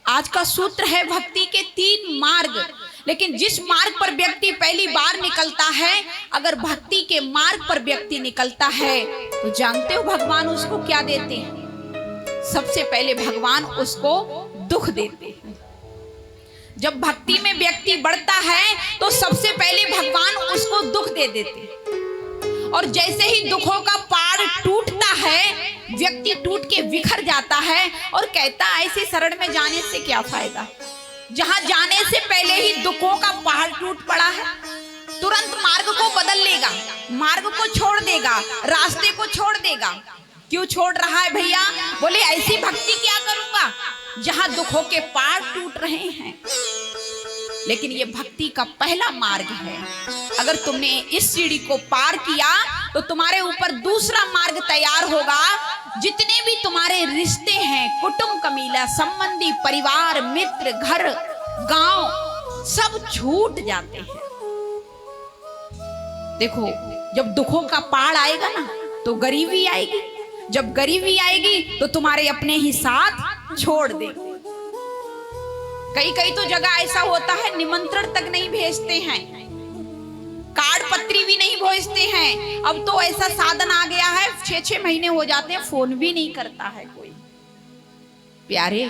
आज का सूत्र है भक्ति के 3 मार्ग। लेकिन जिस मार्ग पर व्यक्ति पहली बार निकलता है, अगर भक्ति के मार्ग पर व्यक्ति निकलता है तो जानते हो भगवान उसको क्या देते हैं? सबसे पहले भगवान उसको दुख देते हैं। जब भक्ति में व्यक्ति बढ़ता है तो सबसे पहले भगवान उसको दुख दे देते हैं। और जैसे ही दुखों का पहाड़ टूटता है, व्यक्ति टूट के बिखर जाता है और कहता है ऐसे शरण में जाने से क्या फायदा, जहां जाने से पहले ही दुखों का पहाड़ टूट पड़ा है। तुरंत मार्ग को बदल लेगा, मार्ग को छोड़ देगा, रास्ते को छोड़ देगा। क्यों छोड़ रहा है भैया? बोले ऐसी भक्ति क्या करूंगा जहां दुखों के पहाड़ टूट रहे हैं। लेकिन ये भक्ति का पहला मार्ग है। अगर तुमने इस सीढ़ी को पार किया तो तुम्हारे ऊपर दूसरा मार्ग तैयार होगा। जितने भी तुम्हारे रिश्ते हैं, कुटुंब कबीला संबंधी, परिवार, मित्र, घर, गांव, सब छूट जाते हैं। देखो, जब दुखों का पहाड़ आएगा ना तो गरीबी आएगी। जब गरीबी आएगी तो तुम्हारे अपने ही साथ छोड़ देंगे। कई तो जगह ऐसा होता है निमंत्रण तक नहीं भेजते हैं, कार्ड पत्री भी नहीं भेजते हैं। अब तो ऐसा साधन आ गया है, 6 महीने हो जाते हैं, फोन भी नहीं करता है कोई। प्यारे,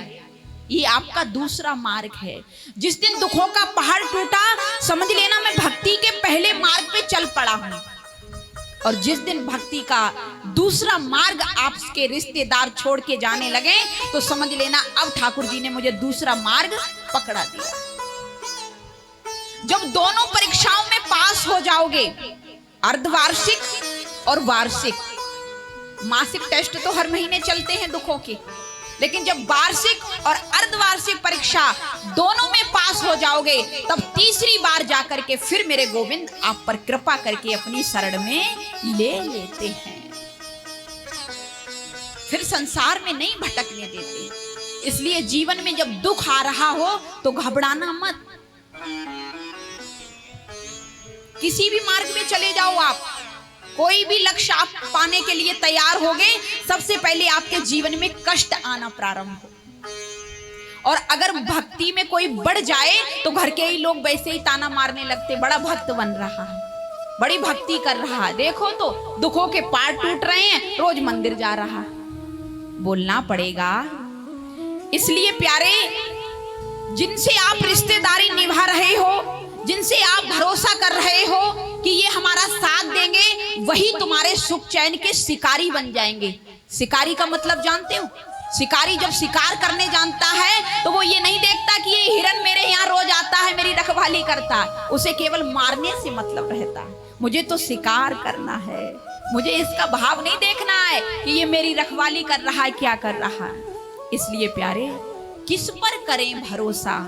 ये आपका दूसरा मार्ग है। जिस दिन दुखों का पहाड़ टूटा, समझ लेना मैं भक्ति के पहले मार्ग पे चल पड़ा हूं। और जिस दिन भक्ति का दूसरा मार्ग आपके रिश्तेदार छोड़ के जाने लगे तो समझ लेना अब ठाकुर जी ने मुझे दूसरा मार्ग पकड़ा दिया। जब दोनों परीक्षाओं में पास हो जाओगे, अर्धवार्षिक और वार्षिक, मासिक टेस्ट तो हर महीने चलते हैं दुखों के, लेकिन जब वार्षिक और अर्धवार्षिक परीक्षा दोनों में पास हो जाओगे, तब तीसरी बार जाकर के फिर मेरे गोविंद आप पर कृपा करके अपनी शरण में ले लेते हैं। फिर संसार में नहीं भटकने देते। इसलिए जीवन में जब दुख आ रहा हो तो घबराना मत। किसी भी मार्ग में चले जाओ आप, कोई भी लक्ष्य आप पाने के लिए तैयार होगे, सबसे पहले आपके जीवन में कष्ट आना प्रारंभ हो। और अगर भक्ति में कोई बढ़ जाए तो घर के ही लोग वैसे ही ताना मारने लगते, बड़ा भक्त बन रहा है, बड़ी भक्ति कर रहा है, देखो तो दुखों के पहाड़ टूट रहे हैं, रोज मंदिर जा रहा है। बोलना पड़ेगा। इसलिए प्यारे, जिनसे आप रिश्तेदारी निभा रहे हो, जिनसे आप भरोसा कर रहे हो कि ये हमारा साथ देंगे, वही तुम्हारे सुख चैन के शिकारी बन जाएंगे। शिकारी का मतलब जानते हो? शिकारी जब शिकार करने जानता है तो वो ये नहीं देखता कि ये हिरन मेरे यहाँ रोज आता है, मेरी रखवाली करता है। उसे केवल मारने से मतलब रहता है। मुझे तो शिकार करना है, मुझे इसका भाव नहीं देखना है कि ये मेरी रखवाली कर रहा है, क्या कर रहा है। इसलिए प्यारे, किस पर करें भरोसा,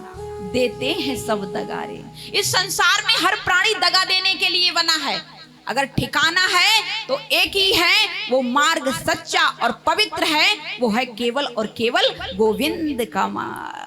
देते हैं सब दगारे। इस संसार में हर प्राणी दगा देने के लिए बना है। अगर ठिकाना है तो एक ही है, वो मार्ग सच्चा और पवित्र है, वो है केवल और केवल गोविंद का मार्ग।